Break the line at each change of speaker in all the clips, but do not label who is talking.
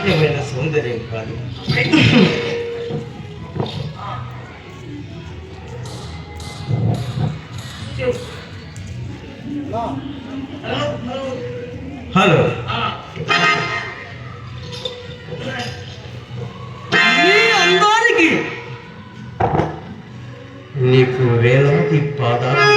సామాన్యమైన సౌందర్యం కాదు. హలో, అందరికి నీకు వేలాది పాదాలు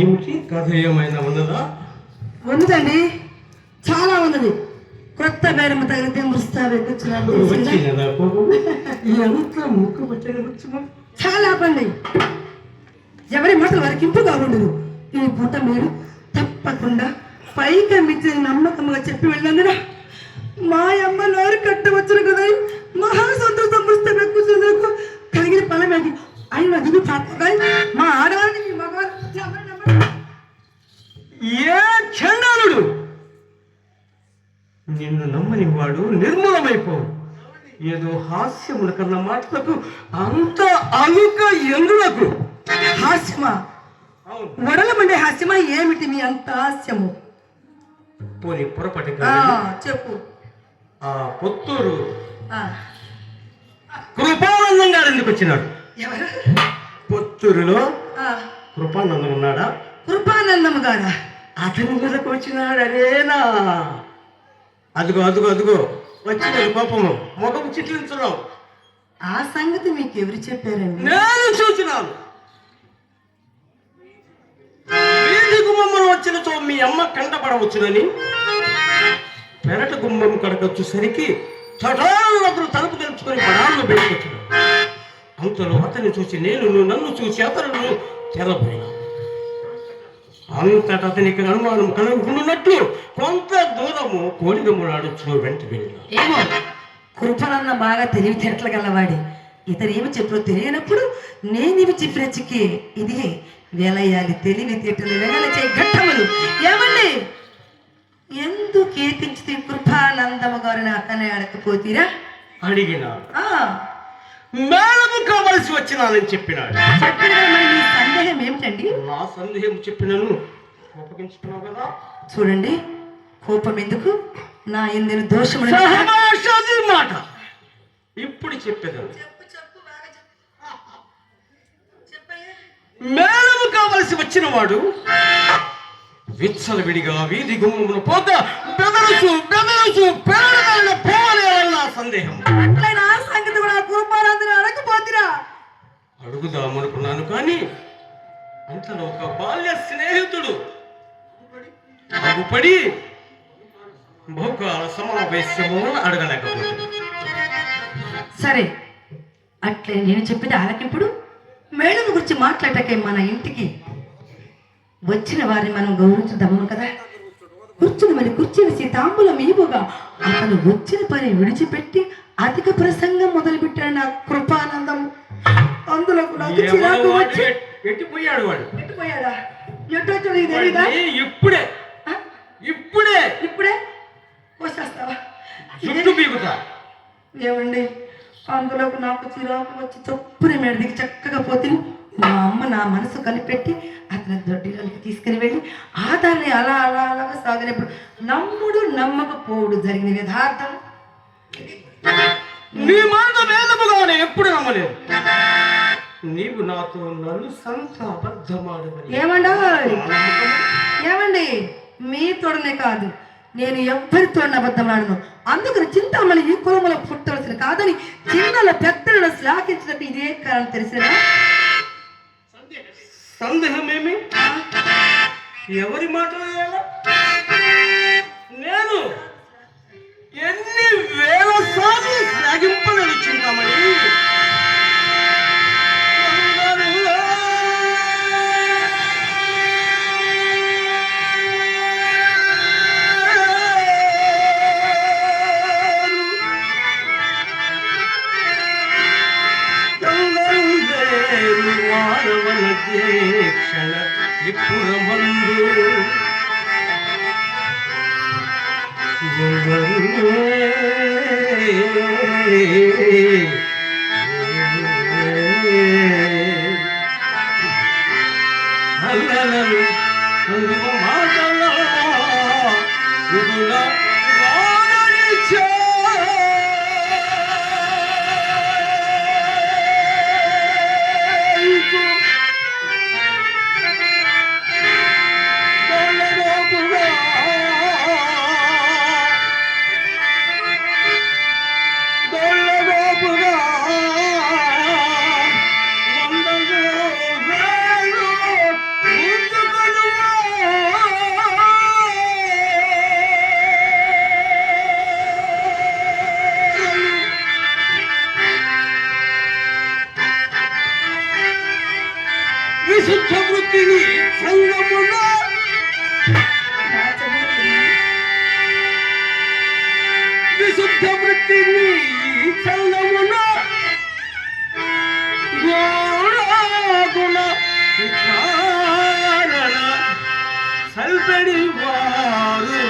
ఏమిటి కథ ఏమైనా ఉన్నదా?
ఉన్నదండి, చాలా ఉన్నది. కొత్త బేరమ్మ తగిలితే ముస్తాబు
ఎంత ముక్కు పట్టిన
చాలా పండి. ఎవరి మాటలు వారికి ఇంపుగా ఉండదు. ఈ పూట మీరు తప్పకుండా పైగా మిచ్చిన నమ్మకంగా చెప్పి వెళ్ళందున మా అమ్మ నోరు కట్టవచ్చును కదా. మహా సంతోషం ముస్తాబు కూర్చుందుకు కలిగిన ఫలం అది. అయిన దిగు మా ఆడవాళ్ళని మీ మగవాళ్ళు
ఏ చండాలుడు నిన్ను నమ్మని వాడు నిర్మూలమైపోవు. ఏదో హాస్యముల కన్నా మాటలకు అంత అలుక ఎందులకు?
హాస్యమా? వడలమండే హాస్యమా? ఏమిటి మీ అంత హాస్యము?
పోనీ పొరపాటి
చెప్పు.
ఆ పొత్తూరు కృపానందం గారు ఎందుకు వచ్చినాడు? పొత్తూరులో కృపానందం ఉన్నాడా?
కృపానందం గారా?
అతని మీదకు వచ్చినాడనేనా? అదుగో అదుగో అదుగో వచ్చినాడు కోపము, ముఖం చిట్లించున్నావు.
ఆ సంగతి మీకు ఎవరు చెప్పారండి?
నేను చూసినాను. వీధి గుమ్మం వచ్చినతో మీ అమ్మ కంటపడవచ్చునని పెరట గుమ్మం కడకొచ్చేసరికి చటాలు తలుపు తెలుసుకొని పడాలను బయటకొచ్చిన. అంతలో అతన్ని చూసి నేను, నన్ను చూసి అతను తెరపోయినా. అంతటా అతనికి అనుమానం కలుగుకున్నట్లు కొంత దూరము కోడిగమ్ములాడుచు వెంట వెళ్ళిన
ఏమో కృపనన్న బాగా తెలివితేటలు గలవాడి ఇతరు ఏమి చెప్పో తెలియనప్పుడు నేనివి చెప్పిన చిక్కి ఇది వేలయ్యాలి తెలివితేటలు వెనల చేయి ఘట్టములు ఏమండి ఎందుకు కీర్తించి కృపానందము గారిని అక్కనే అడకపోతీరా
అడిగిన
ఆ,
మేడము కావలసి వచ్చినానని చెప్పినాడు.
చెప్పిన మరి మీ సందేహం ఏమిటండి?
నా సందేహం చెప్పినను కోపగించుకున్నావు కదా.
చూడండి కోపం ఎందుకు నా ఎందెను దోషములు
సహవాసాది మాట ఇప్పుడు చెప్పేదాను. మేడము కావలసి వచ్చిన వాడు విచ్చలవిడిగా వీధి గుమ్మమును పోత బెదరుచు పేరగాళ్ళ పోవాలని నా సందేహం.
అట్లయినా ఆ సంగతి కూడా కుటుంబాలందరూ అడగపోతురా
అడుగుదామనుకున్నాను కానీ అంతలో ఒక బాల్య స్నేహితుడు అగుపడి బహుకాల సమావేశము అడగలేకపోతుంది.
సరే అట్లే నేను చెప్పేది ఆలకింపుడు మేడం గురించి మాట్లాడటకే మన ఇంటికి వచ్చిన వారిని మనం గౌరవించుదాము కదా. కూర్చుని మరి కుర్చీ వేసి తాంబూలం ఈవుగా అతను వచ్చిన పని విడిచిపెట్టి అధిక ప్రసంగం మొదలుపెట్టాడు నా కృపానందం. అందులో నాకు చిరాకు వచ్చి
ఎట్టిపోయాడు వాడు.
ఎట్టిపోయాడా? ఎట్టొచ్చాడు ఇది తెలీదా?
ఇప్పుడే ఇప్పుడే
ఇప్పుడే వచ్చేస్తావా?
చుట్టూ పీకుతా.
ఏమండి అందులోకి నాకు చిరాకు వచ్చి చొప్పున మెడదికి చక్కగా పోతే మా అమ్మ నా మనసు కనిపెట్టి అతని దొడ్డిలోకి తీసుకుని వెళ్ళి ఆధార్ని అలా అలాగా సాగినప్పుడు నమ్ముడు నమ్మకపోవుడు జరిగిన యథార్థం.
నీ మాట వేదముగానే ఎప్పుడు నమ్మలేదు. నీవు నాతో నన్ను సంత అబద్ధమాడమని.
ఏమండి మీతోడనే కాదు నేను ఎవ్వరితో అబద్ధమాడను. అందుకని చింతామణి ఈ కులములో పుట్టవలసిన కాదని చిన్నల పెద్దలను శ్లాఘించినట్టు ఇదే కారణం తెలిసిన
సందేహమేమి? ఎవరి మాట నేను ఎన్ని వేల సార్లు శ్లాఘింపలేదు చింతామణి. క్షణ విపురమందు అల్లలను మాటల విధుల వాననిచ్చే విశుద్ధ వృత్తిని సంగమున విశుద్ధ వృత్తిని సంగమున గుణ విచారణ సల్పడి వారు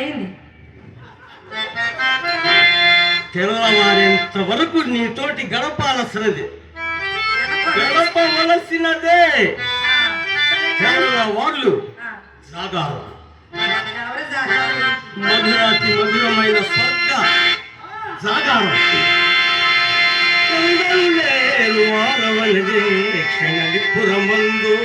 అయింది.
తెల్లవారేంత వరకు నీతోటి గడపాల్సినది, గడపవలసినదే. తెల్లవాళ్ళు జాగారం, మధురాతి మధురమైన స్వర్గ జాగారం. నేను వారవలదే క్షణలిపురమందు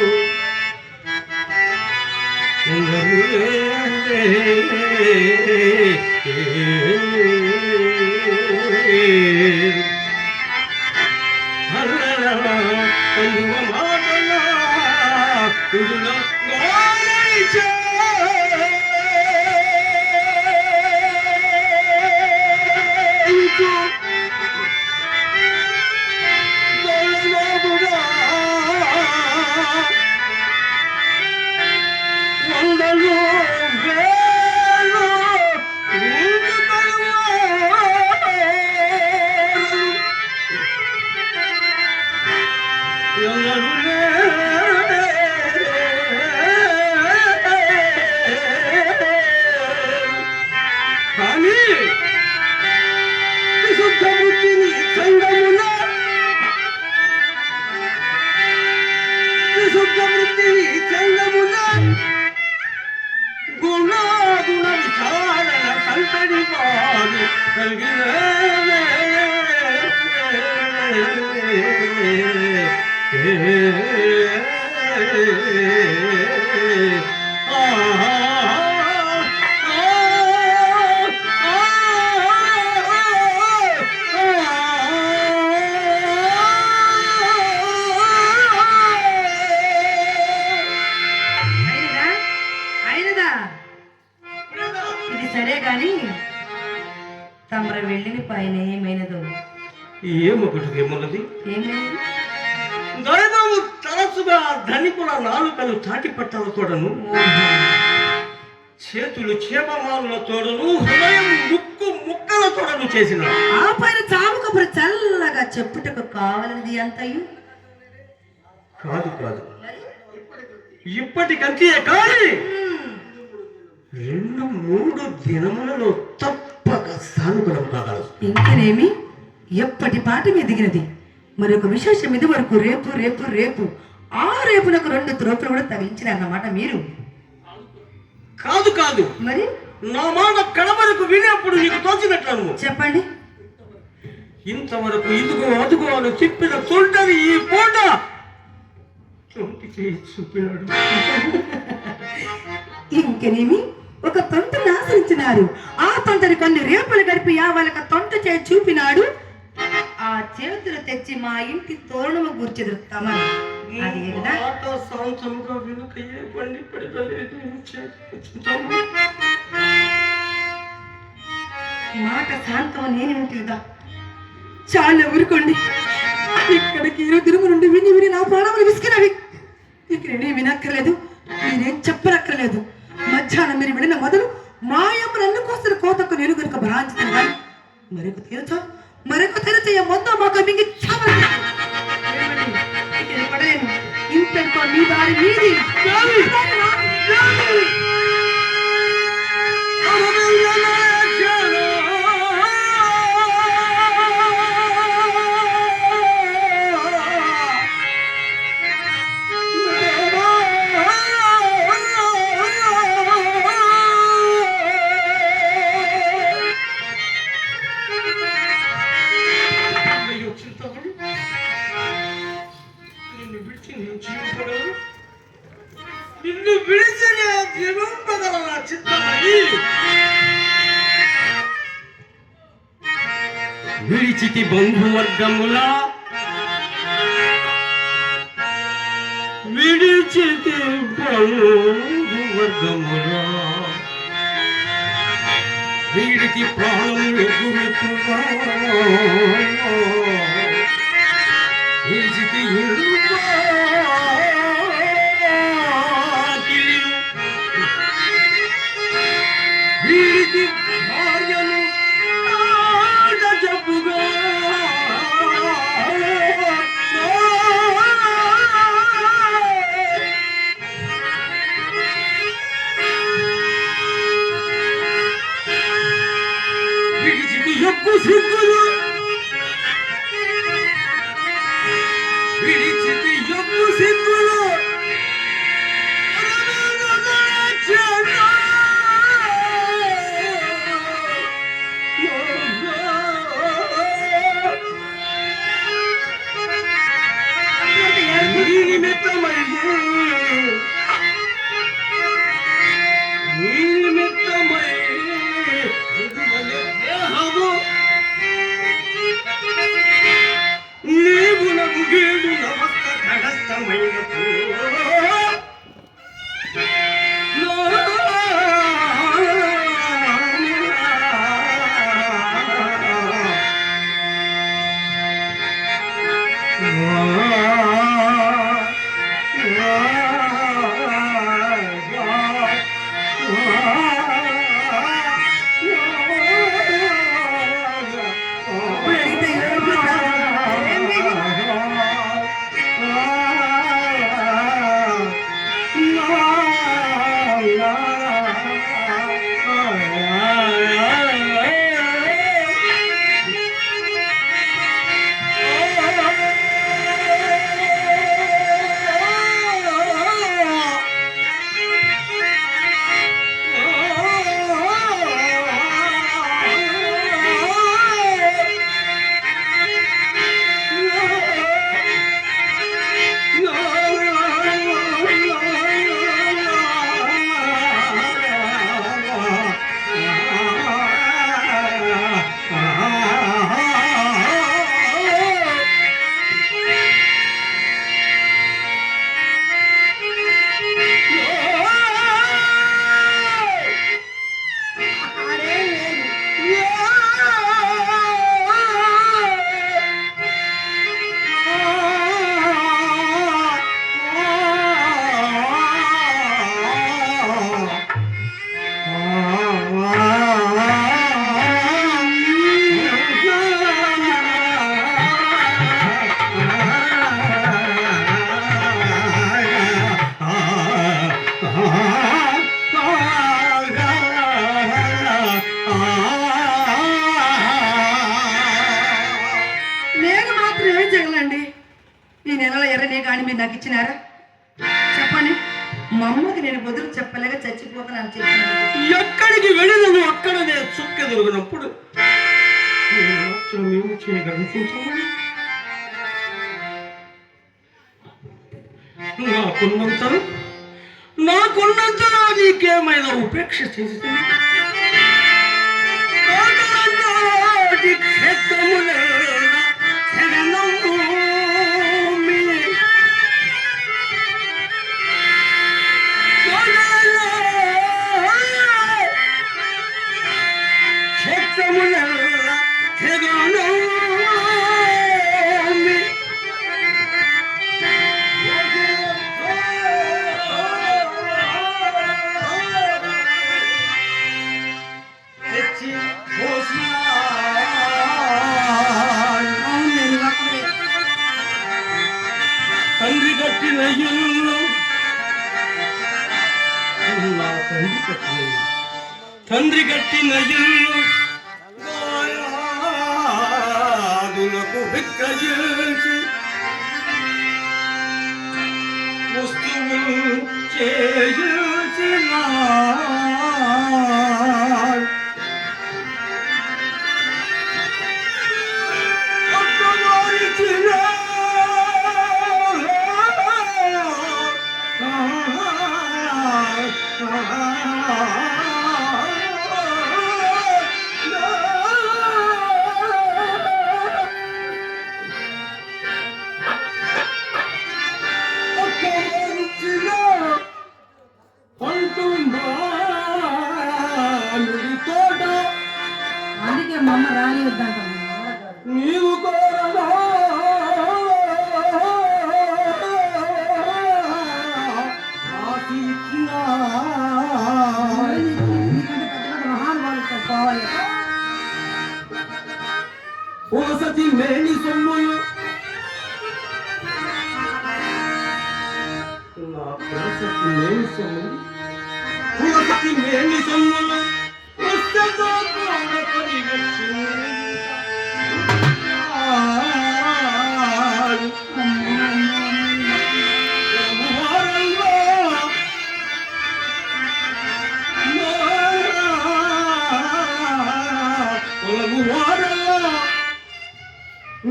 తమరు వెళ్ళిన పైన ఏమైనదో
ఏమొకటికేమున్నది. దైవము తరచుగా ధనికుల నాలుకలు తాటి పట్టాల తోడను, చేతులు చేపమాల తోడను, హృదయం ముక్కు ముక్కల తోడను చేసిన
ఆ పైన చావు కబురు చల్లగా చెప్పుటకు కావాలన్నది అంతయు
కాదు. కాదు, ఇప్పటికంతే కానీ 2-3 దినములలో తప్పక సానుకూలం కాగలదు.
ఇంకనేమి ఎప్పటి పాట ఎదిగినది. మరి ఒక విశేషం ఇది వరకు రేపు రేపు రేపు ఆ రేపునకు 2 త్రోపులు కూడా తగిలించిన అన్నమాట మీరు.
కాదు కాదు,
మరి
నా మాట కడవరకు వినేప్పుడు నీకు తోచినట్లు
చెప్పండి.
ఇంతవరకు ఇదిగో అదుగో అని చెప్పిన తొంటరి ఈ పూట చూపినాడు.
ఇంకనేమి ఒక తొంటను ఆశ్రయించినారు. ఆ తొంటని కొన్ని రేపులు గడిపి వాళ్ళకి తొంట చేసి చూపినాడు. ఆ చేతులు తెచ్చి మా ఇంటి తోరణము కూర్చెదురుతామని. అది మాట శాంతం నేనేమిటిదా. చాలా ఊరుకోండి. ఇక్కడికి 2 దినముల నుండి విని విని నా ప్రాణములు విసికినవి. ఇక నేనే వినక్కర్లేదు, నేనేం చెప్పనక్కర్లేదు. మధ్యాహ్నం మీరు విడిన మొదలు మాయమ్మ నన్ను కోసిన కోతకు నేను కనుక భరాంచుతాను కానీ మరొక తీరచా మొత్తం మాకు మింగి పడలేను. ఇంతటితో మీ దారి మీది.
నిన్ను విడిచిన జీవింపగల చిత్తమని విడిచితి బంధువర్గముల విడిచితి బంధువర్గముల వీడికి ప్రాణములు గురుతుగా విడిచితి వీడికి భార్యను జబ్బుగా సిగ్గులు విడిచితి యొప్పు సిగ్గులు
మీరు నాకు ఇచ్చినారా? చెప్పండి. మా అమ్మకి నేను బదులు చెప్పలేక చచ్చిపోతానని చెప్పినాను.
ఎక్కడికి వెళ్ళినను అక్కడనే చుక్కెదొరిగినప్పుడు నేను మాత్రం ఏమి చేయగలను? నాకున్నంతలో నీకేమైనా ఉపేక్ష చేసి తండ్రి కట్టిన ఇల్లు తండ్రి కట్టిన ఇల్లు గాయాదులకు విక్రయించి వస్తువులు చేయించిన
అందుకే మా అమ్మ రాని వద్దంట.
నీవు కోరదా ఓసతి మేని సొమ్ములు నా ఓసతి మేని సొమ్ములు ఓసతి మేని సొమ్ములు పుస్తకం కూడా పరిగెత్తి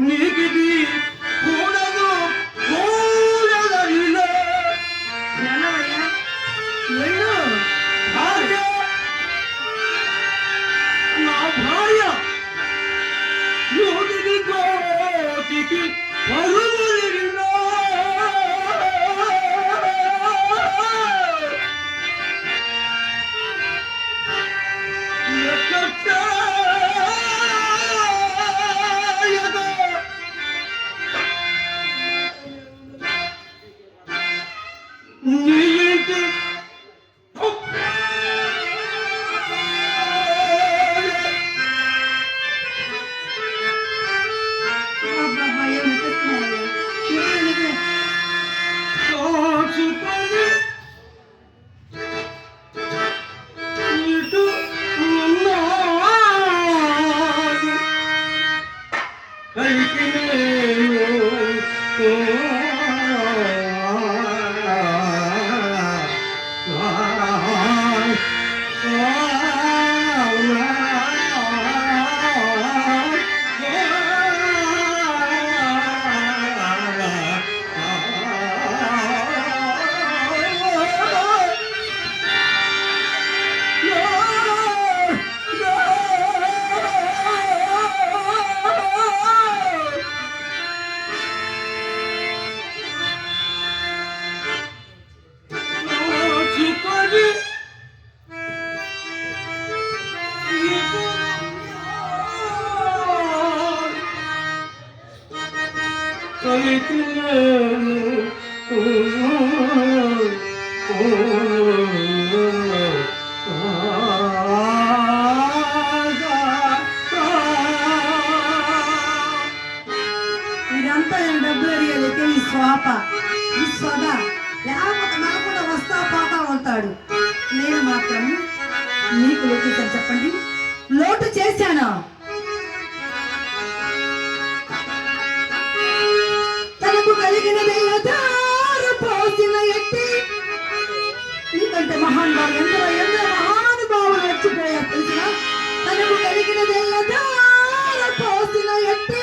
నీకిది కూడదు కూడదనిలే.
వెళ్ళవయ్యా, వెళ్ళు.
భార్య, నా భార్య నూటికి కోటికి పరుగులిరినా.
అబ్బబ్బా, ఏం చేస్తున్నావయ్యా? నిజమే. ఇదంతా నేను డబ్బులు అడిగేది ఈ స్వాప, ఈ స్వద, లేకపోతే నాకుండా వస్తా పోతా ఉంటాడు. నేను మాత్రం నీకు లోటు చేశాను చెప్పండి, లోటు చేశాను. తనకు కలిగిన పోసిన ఎత్తి, ఎందుకంటే మహానుభావులు ఎందరో ఎందరో మహానుభావులు వచ్చిపోయారు తెలిసిన. తనకు కలిగిన పోసిన ఎత్తి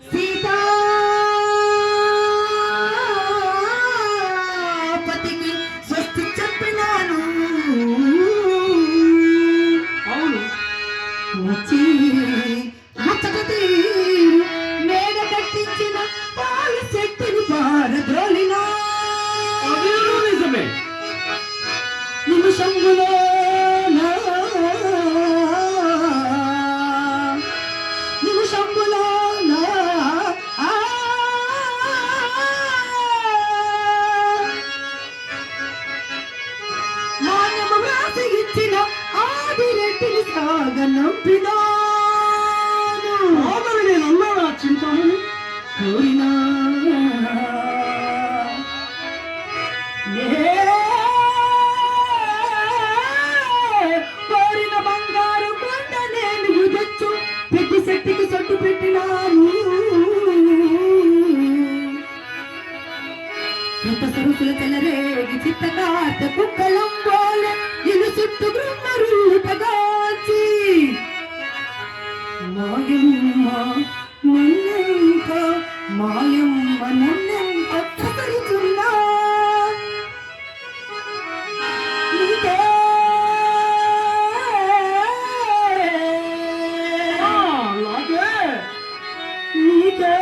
సీతాపతికి స్వస్తి చెప్పినాను.
అవును,
వచ్చి ముచ్చట తీరు మేడ కట్టించిన పాలు శక్తిని పారద్రోలినా.
అదేనో నిజమే.
నిమిషంలో మాన్యము వ్రాసి ఇచ్చిన ఆదిరెడ్డిని సాగనంపినాను.
ఆమెను నేనున్నానా చింతామణి?
కోరినా కోరిన బంగారు కొండ నేను యుదొచ్చు పెట్టి శక్తికి సొట్టు పెట్టినాను. ఇంత సరుకుల చెలరేగి చిత్తకార్త కుక్కలం పోలే ఇల్లు చుట్టూ బ్రహ్మరూపగాచి మాయమ్మ నన్నెంత మాయమ్మ నన్నెంత కసరుతున్నా. నీకే
అలాగే
నీకే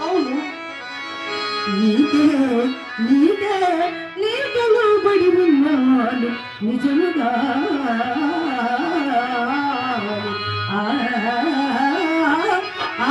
అవును,
నీకే నీకే నీకు లోబడి ఉన్నాను నిజముగా. ఆ ఆ ఆ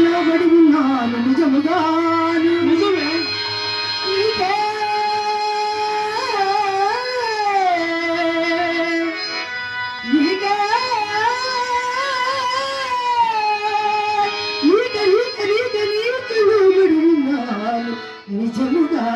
లోబడి ఉన్నాను నిజముగాను
నిజమే.
నీకే నీకే నీకే నీకే నీకే నీకే లోబడి ఉన్నాను నిజముగా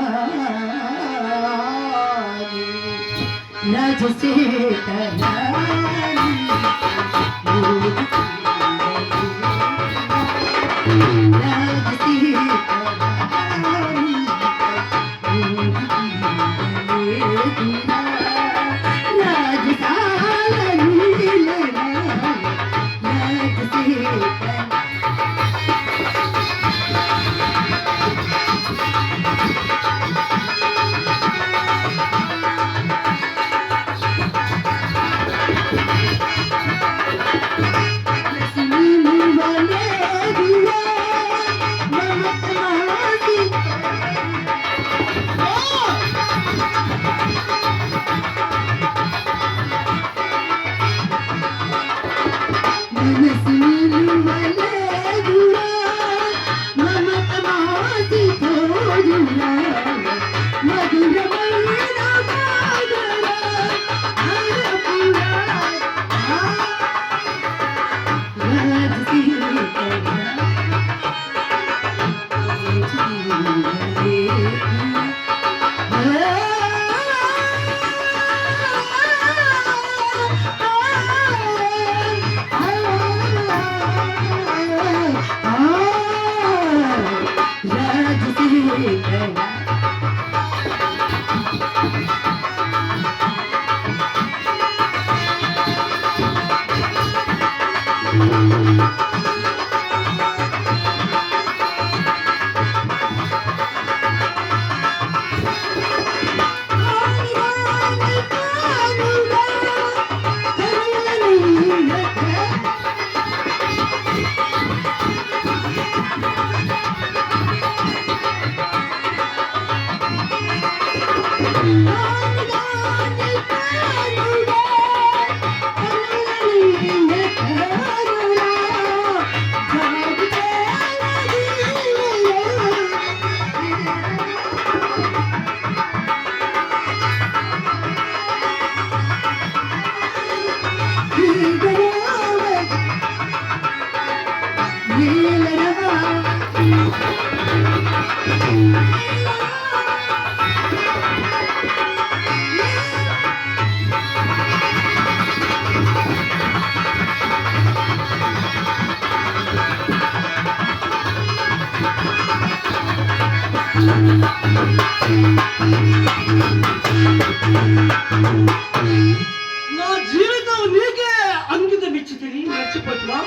నా జీవితం నీకే అంకితం ఇచ్చి తిరిగి మర్చిపోతున్నా.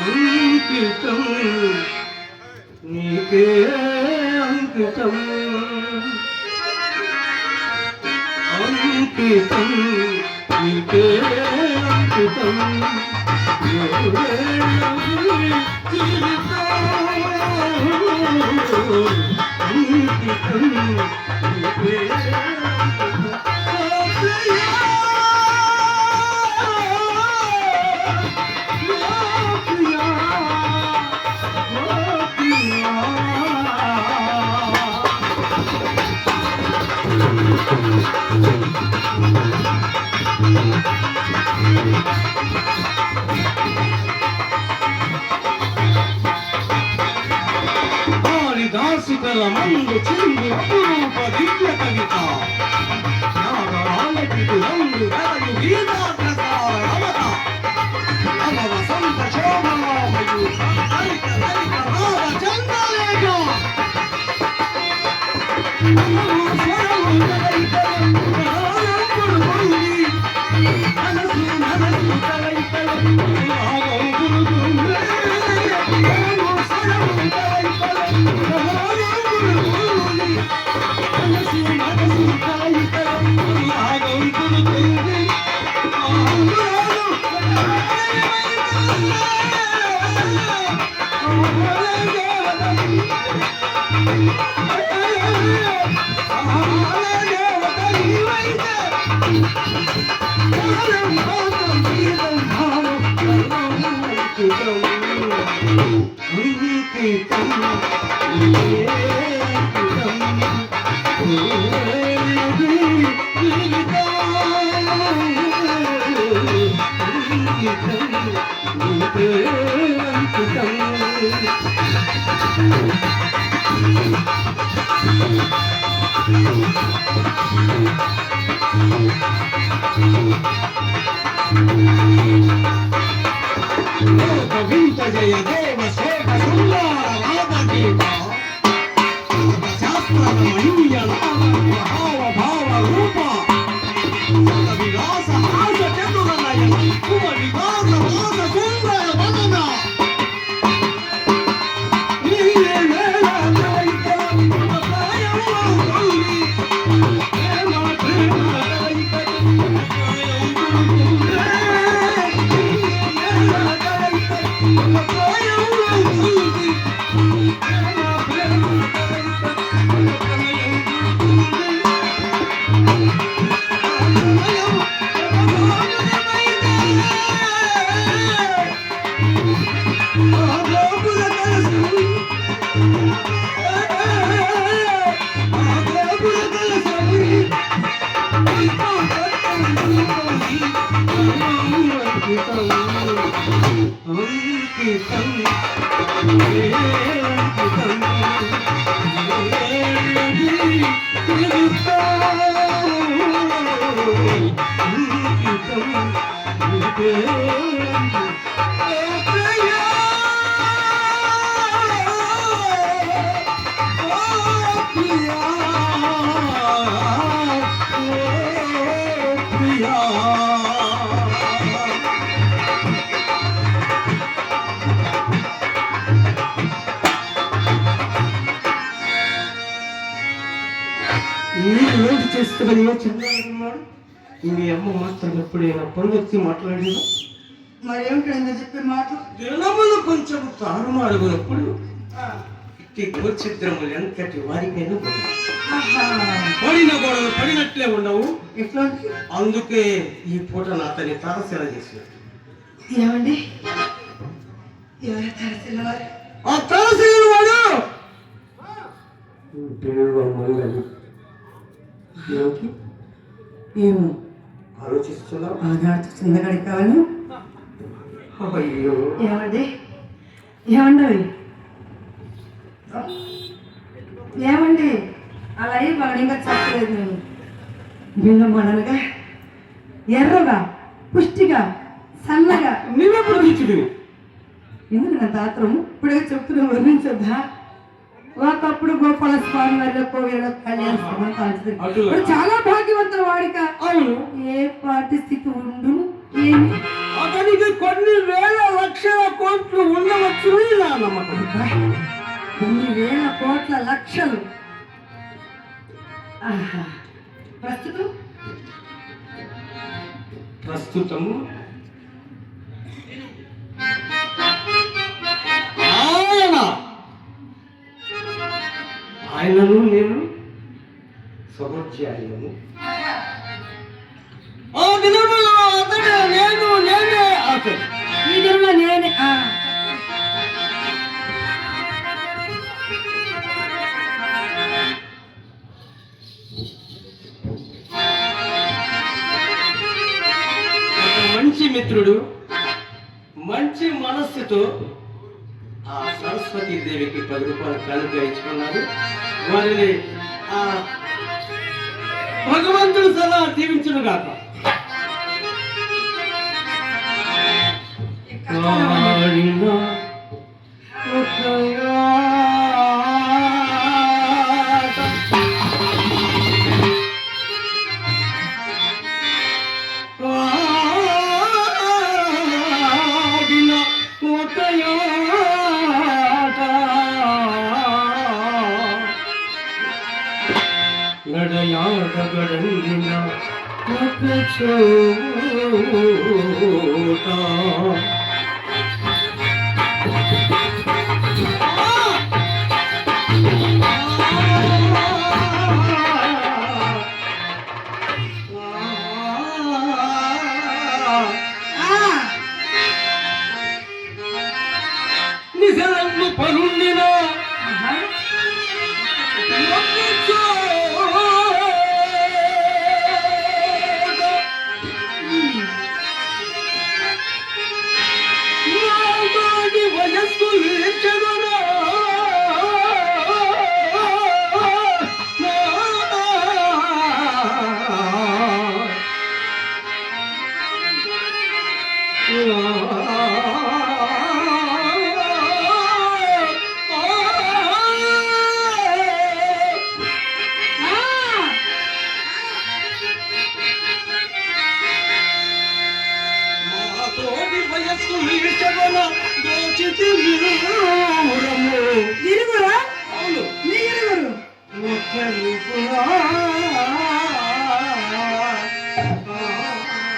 అంకితం నీకే అంకితం అంకితం నీకే అంకితం అంకితం నీకే దాసుకల మందు చిందు అపురూప దివ్య కవిత నాగరాలకి రంగు వెలగు గీతా ప్రసార రమత నవ వసంత శోభనామయు హరిత హరిత రాగ చంద్రలేఖ మనసు మనసు జయ దేవ శోభ సుందర రాధ గీత శాస్త్ర మహనీయ భావ భావ రూప విలాస హాస చతుర నయన కుమ వికాస వాస సుందర వదన నీలే మేళ దైత ప్రాయం గౌరీ ప్రేమ ప్రేమ దైత ఏంటి చేస్తున్నా చిన్నాడు మీ అమ్మ మాత్రం ఎప్పుడైనా పొందొచ్చి మాట్లాడినా
మరి ఏమిటంటే చెప్పే మాటలు
దినములు కొంచెం తారుమారుగునప్పుడు ఇట్టి గోచిత్రములు ఎంతటి వారికైనా పడిన గొడవ పడినట్లే ఉండవు
ఎట్లా
అందుకే ఈ పూట నా అతని తారసేల చేసిన
ఏమండి ఎవరు తరసినవారు
ఆ తారసేల వాడు మంగళి
ఏమో
ఆలోచిస్తున్నావు
ఆధార్ చిన్నగడి కావాలి
అయ్యో
ఏమండి ఏమండి ఏమండి అలా అయ్యి వాడు ఇంకా చెప్పలేదు నేను బిల్లు మనలుగా ఎర్రగా పుష్టిగా సన్నగా
నువ్వెప్పుడు తీర్చుడు
ఎందుకు నా తాత్రం ఇప్పుడే చెప్తున్నా వర్ణించొద్దా ఒకప్పుడు గోపాల స్వామి వారిలో వీళ్ళ కళ్యాణ ఇప్పుడు చాలా భాగ్యవంతుల వాడిక
అవును
ఏ పాటి స్థితి ఉండు ఏమి
అతనికి కొన్ని వేల లక్షల కోట్లు ఉండవచ్చు నా నమ్మకం
కొన్ని వేల కోట్ల లక్షలు ఆహా.
ప్రస్తుతం ఆయనను నేను సహోద్యాయులను ఆ దినములో అతడు నేనే అతడు
ఈ దినంలో నేనే
మంచి మిత్రుడు మంచి మనస్సుతో ఆ సరస్వతీ దేవికి 10 రూపాయలు కానుక ఇచ్చుకున్నాడు వారిని ఆ భగవంతుడు సదా దీవించును గాక గడయాడగడంగిన ఒక చోట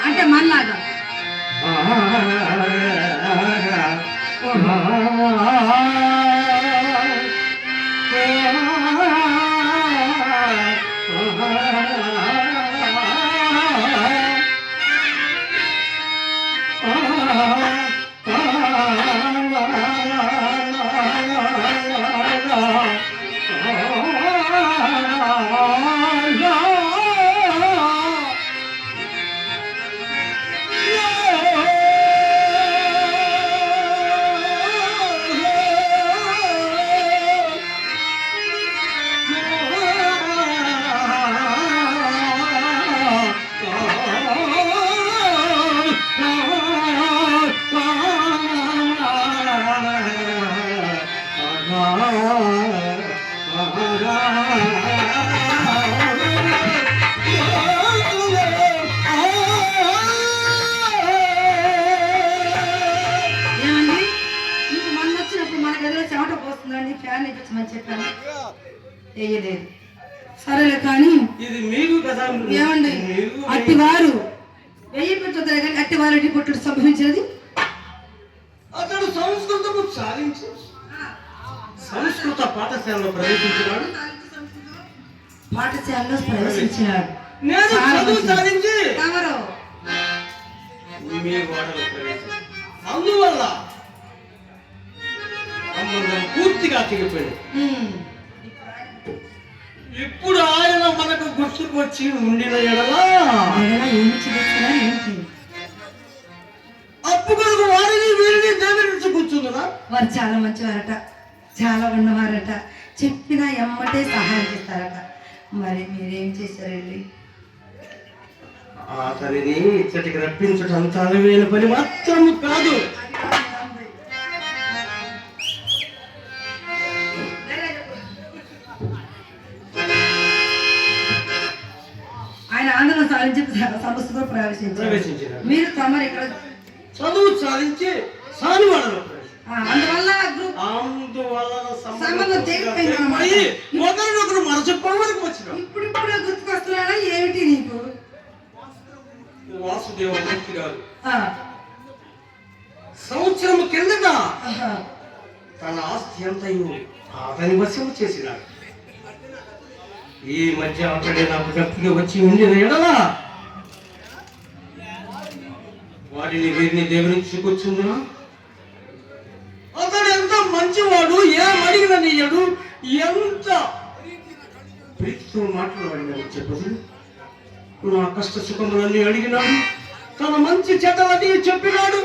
అంటే మనలాగా ఫ్యాన్ ఇప్పించమని చెప్పాను, వేయలేదు. సరేలే కానీ
ఇది మీకు కదా.
ఏమండి అట్టివారు వేయిపించదు కానీ అట్టివారు అట్టి పుట్టుడు సంభవించినది.
అతడు సంస్కృతము సాధించి సంస్కృత పాఠశాలలో ప్రవేశించినాడు.
పాఠశాలలో ప్రవేశించినాడు.
నేను చదువు సాధించి
ఎవరు
మీ వాడలో ప్రవేశించి అందువల్ల సంబంధం పూర్తిగా తెగిపోయింది. ఇప్పుడు ఆయన మనకు గుర్తుకు వచ్చి ఉండిన ఎడలా అప్పు కొరకు వారిని వీరిని దేవుని కూర్చుందా.
వారు చాలా మంచివారట, చాలా ఉన్నవారట, చెప్పినా ఎమ్మటే సహాయం చేస్తారట. మరి మీరేం చేశారండి?
అతనిని ఇచ్చటికి రప్పించడం అంత అనువైన పని మాత్రము కాదు.
ఆయన ఆందోళన సాధించి సంస్థలో ప్రవేశించారు. మీరు తమరు ఇక్కడ
చదువు సాధించి సానివాడలో
అందువల్ల
ఒకరినొకరు మరచిపోవడానికి వచ్చిన
ఇప్పుడు గుర్తుకొస్తున్నాడా ఏమిటి నీకు?
వాసుదేవమూర్తి గారు సంవత్సరం కిందట తన ఆస్తి అంతయు అతని వశం చేసినాడు. ఈ మధ్య అతడే నాకు గట్టిగా వచ్చి ఉండిన ఎడలా వారిని వీరిని దేవునికి కూర్చుందా. అతడు ఎంత మంచివాడు, ఏమడిగిన నీయడు, ఎంత ప్రీతితో మాట్లాడినాడు చెప్పదు. నా కష్ట సుఖములన్నీ అడిగినాడు, తన మంచి చెడ్డలన్నీ చెప్పినాడు.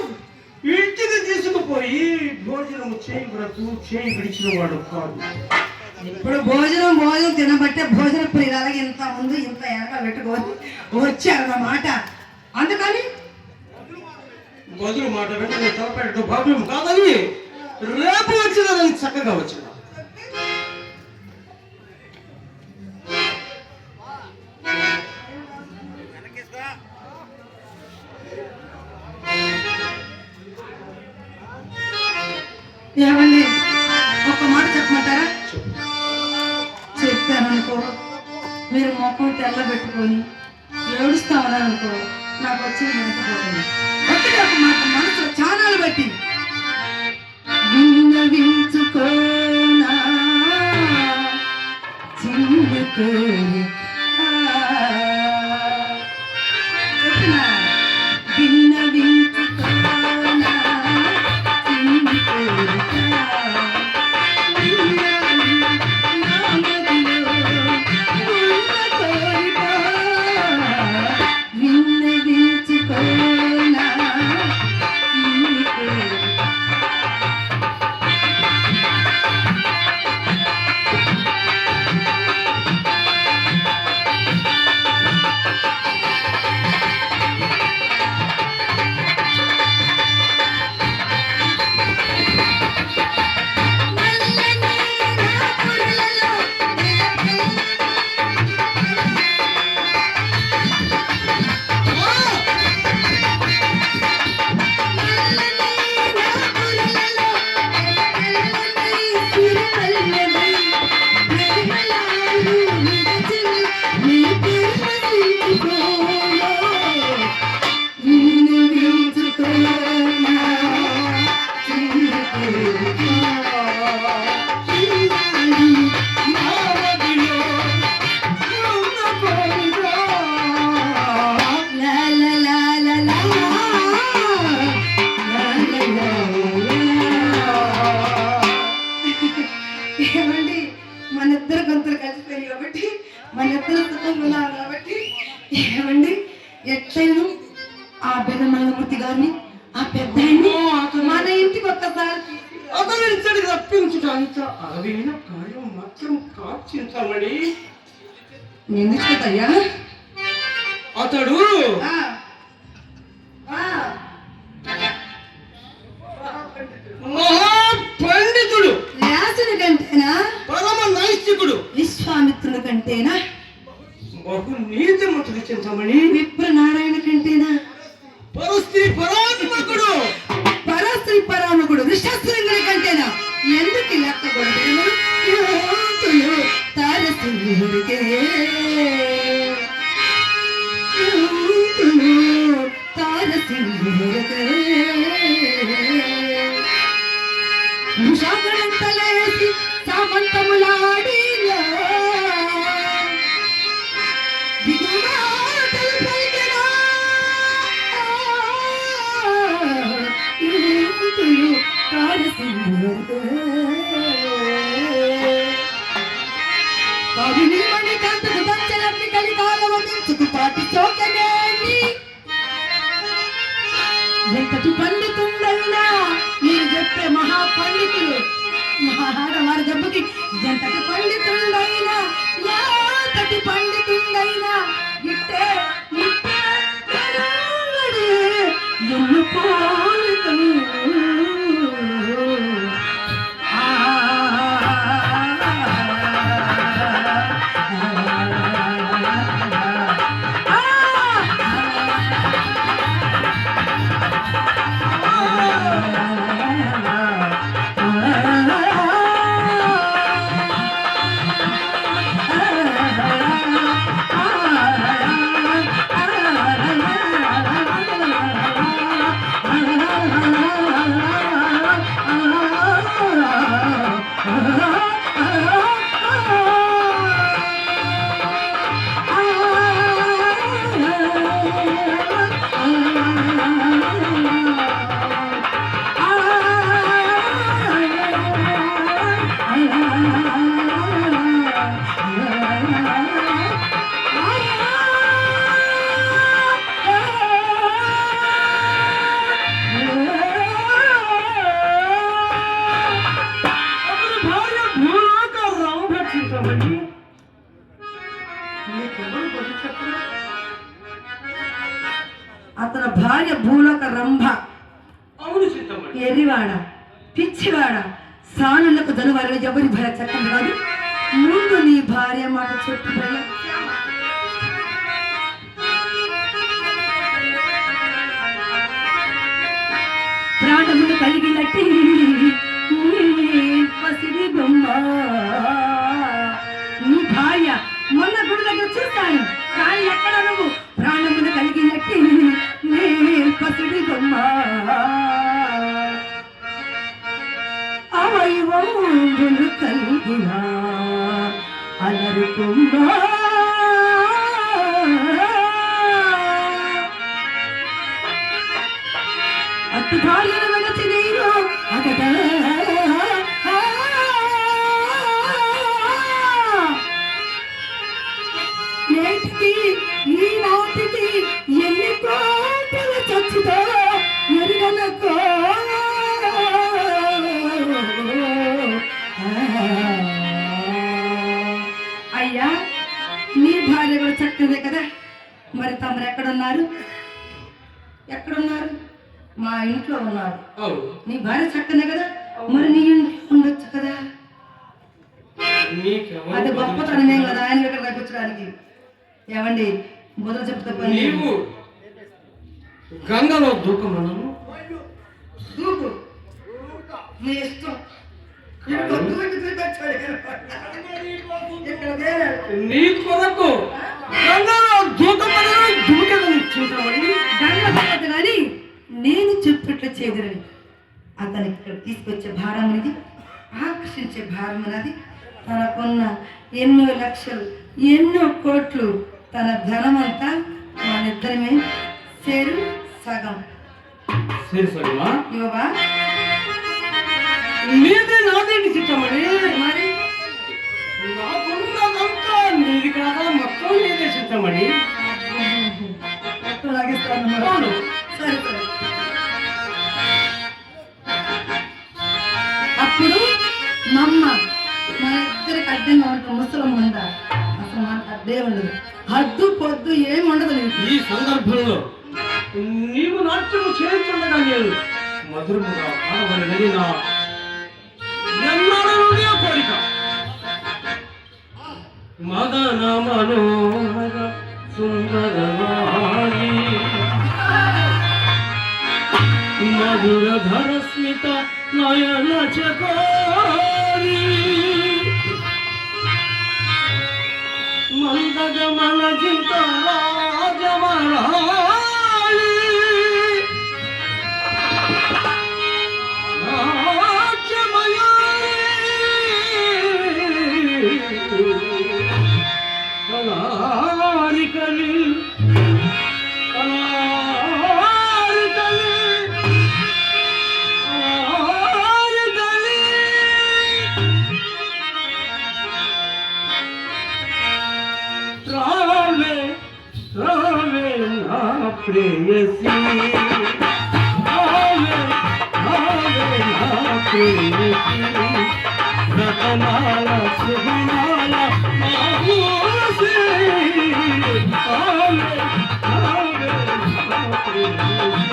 ఇంటికి తీసుకుపోయి భోజనము చేయి బ్రతు చేయి విడిచిన వాడు కాదు.
ఇప్పుడు భోజనం తినబట్టే భోజన ప్రియురాలకి ఇంత ముందు ఇంత ఎనక పెట్టుకొని వచ్చారన్నమాట. అందుకని
బదులు మాట వెంటనే తలపెట్టు భావ్యం కాదని రేపు వచ్చిన చక్కగా వచ్చిన
ఏమండి ఒక మాట చెప్పమంటారా? చెప్పాననుకో మీరు మొఖం తెల్లబెట్టుకొని ఏడుస్తామన్నారనుకో నాకు వచ్చి వినకపోతుంది. ఒకటి ఒక మాట మనసులో చానాలు బట్టి విన్నవించుకోనా చిన్నుకోని చెప్పినా విన్నవించుకోనా గొంతులు కలిసిపోయాయి కాబట్టి మన ఇద్దరు సుఖంగా ఉన్నాం కాబట్టి ఏమండి ఎట్లయినా ఆ బెదమూర్తి గారిని ఆ పెద్ద మన ఇంటికి ఒక్కసారి
అతను ఇచ్చడికి రప్పించడానికి అరవైన కార్యం మాత్రం కాచించమని
ఎందుకు చేతయ్యా
అతడు మహాపండితుడు,
వ్యాసుని కంటేనా
పరమ నైష్టికుడు,
విశ్వామిత్రుని కంటేనా
బహు నీతిమంతుడు చింతమణి,
విప్ర నారాయణ కంటేనా
పరస్త్రీ పరాత్మకుడు,
పరస్త్రీ పరాముకుడు, విశ్వస్త్రంగుని కంటేనా ఎందుకు లెక్క కొడతాను తారసింహుడికే తారసింహుడికే ముషాకరంతలేసి సామంతములాడిలో దిగుమాటలు పలికెనా యూతులు తారసింహుడికే కవిని మణి కంతకు దంచలమ్మి కలికాలవ మించుకు పాటి చోకనేని ఎంతటి పండితుండైనా మీరు చెప్పే మహాపండితులు మహాడవారి దెబ్బకి ఎంతటి పండితుండైనా ఎంతటి పండితుండైనా ఇట్టే ఇట్టే ఎన్ను పోలికలు అతని భార్య భూలోక రంభ.
అవును చింతమణి.
ఎర్రివాడ పిచ్చివాడ సానులకు ధనువారిని ఎవరి భయ చక్కని కాదు. ముందు నీ భార్య మాట చెప్పు భయ. ప్రాణములు కలిగినట్టి పసిడి బొమ్మ నీ భార్య మొన్న గుడి దగ్గర చూస్తాను కానీ ఎక్కడ నువ్వు ప్రాణములు కలిగినట్టి నీ పసిడి బొమ్మ అవయవములు కలిగిన అలరుకుమ్మా అట్టి భార్యను వెనచి నేను అగట నేటికి ఈ నాటికి ఎన్ని కోటల చచ్చుతో ఎరుగనకో అయ్యా నీ భార్య కూడా చక్కదే కదా. మరి తమరు ఎక్కడున్నారు? ఎక్కడున్నారు? మా ఇంట్లో ఉన్నారు. నీ భార్య చక్కనే కదా, మరి నీ ఇంట్లో ఉండొచ్చు కదా. అది గొప్పతనమే కదా ఆయన దగ్గర తగ్గించడానికి. ఏమండి మొదలు చెప్తా పని
గంగలో దూకమన్నాను.
దూకు నీ ఇష్టం.
నీ కొరకు గంగలో దూకమని దూకదని చూద్దామని
గంగ కానీ నేను చెప్పినట్లు చేదురని అతనికి ఇక్కడ తీసుకొచ్చే భారం అనేది ఆకర్షించే భారం అనేది తనకున్న ఎన్నో లక్షలు ఎన్నో కోట్లు తన ధనమంతా మనిద్దరమే సేరు సగం ఇవ్వవా?
మీదే నాదేంటి చిట్టమని.
మరి
నాకున్నదంతా నీది కాదా, మొత్తం నీదే చింతమణి.
మొత్తం లాగేస్తాను
అవును.
సరే సరే. అప్పుడు నమ్మ మన ఇద్దరికి అడ్డంగా ఉంటుంది ముసలం ఉందా, అసలు మనకు అడ్డే ఉండదు, హద్దు పొద్దు ఏమి ఉండదు నీకు.
ఈ సందర్భంలో నీవు నాట్యము చేయించుండగా నేను మధురముగా పాడవలనని నా ఎన్నడూ కోరిక. మదన మనోహర సుందరవాణి మధురధర స్మిత నయన చకోరి మందగమన జింత రాజమరాళి కళారికలి రావే రావే నా ప్రేయసి, రావే రావే నా ప్రేయసి, రతనాల సుగుణాల మామూసి, రావే రావే నా ప్రేయసి.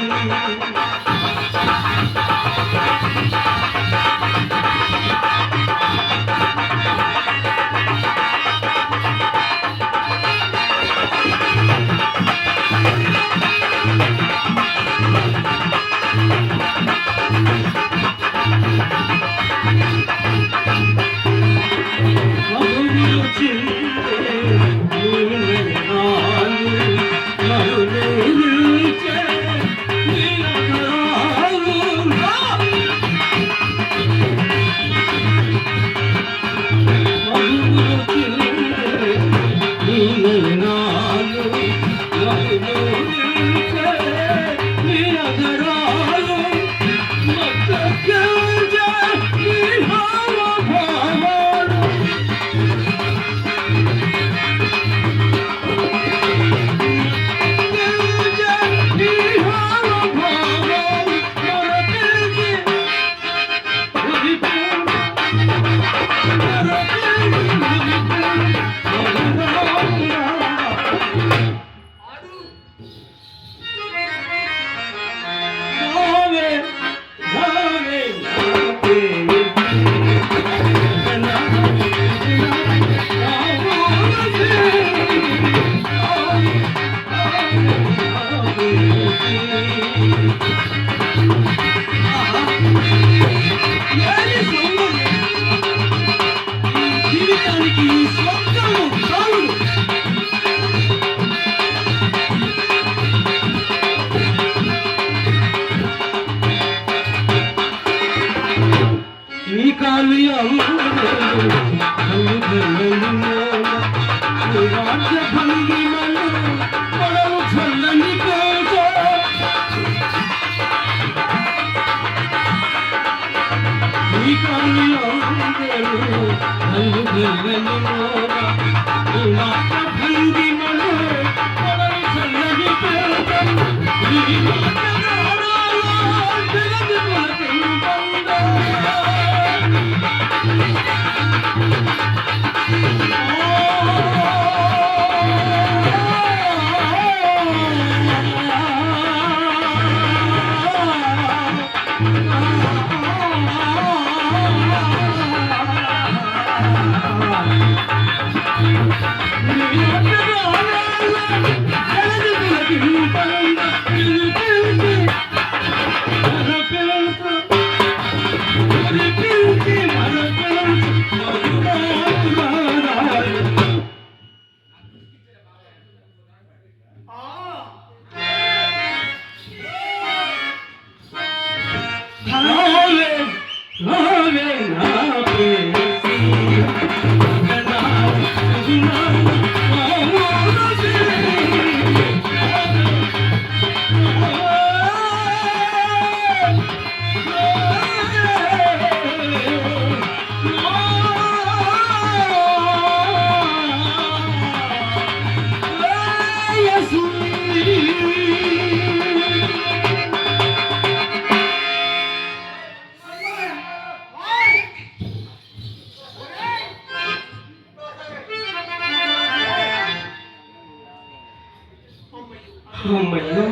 అమ్మయ్యో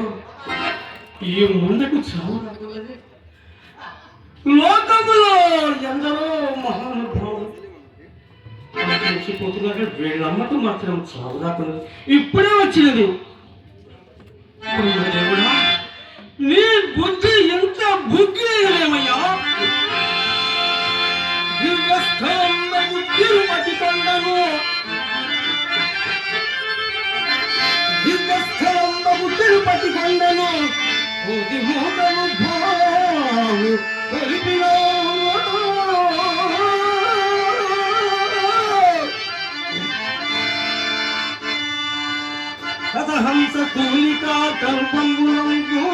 ఈ ముందుకు చావు రాకున్నది. లోకములో ఎందరో మహానుభావులు పోతున్నారు, వీళ్ళమ్మకు మాత్రం చావు రాకున్నది. ఇప్పుడే వచ్చినది. దేవుడా నీ బుద్ధి ఎంత బుద్ధిమయ్యా. దివ్యస్థలము తిరుపతి కొండను, దివ్యస్థలము తిరుపతి కొండను ఓది మోకము భావు కలిపినా కథహంస తూలికా కల్పములందు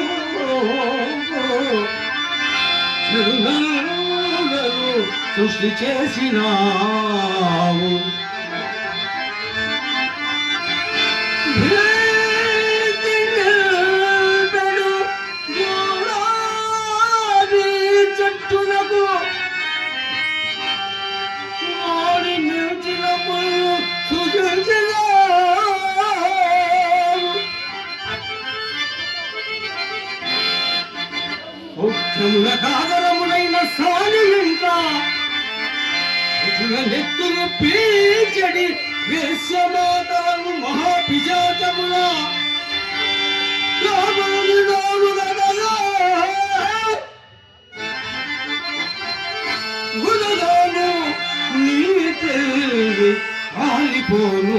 సృష్టి చేసినావు. చెట్టునకు మాడి నిలిచినప్పుడు సుజన ముఖ్యముల కాదరములైన సాని ఇంకా నెత్తులు పీచడి వేశ్యమాతలను మహాపిశాచముల గుణగాను నీ తెలివి ఆలిపోను.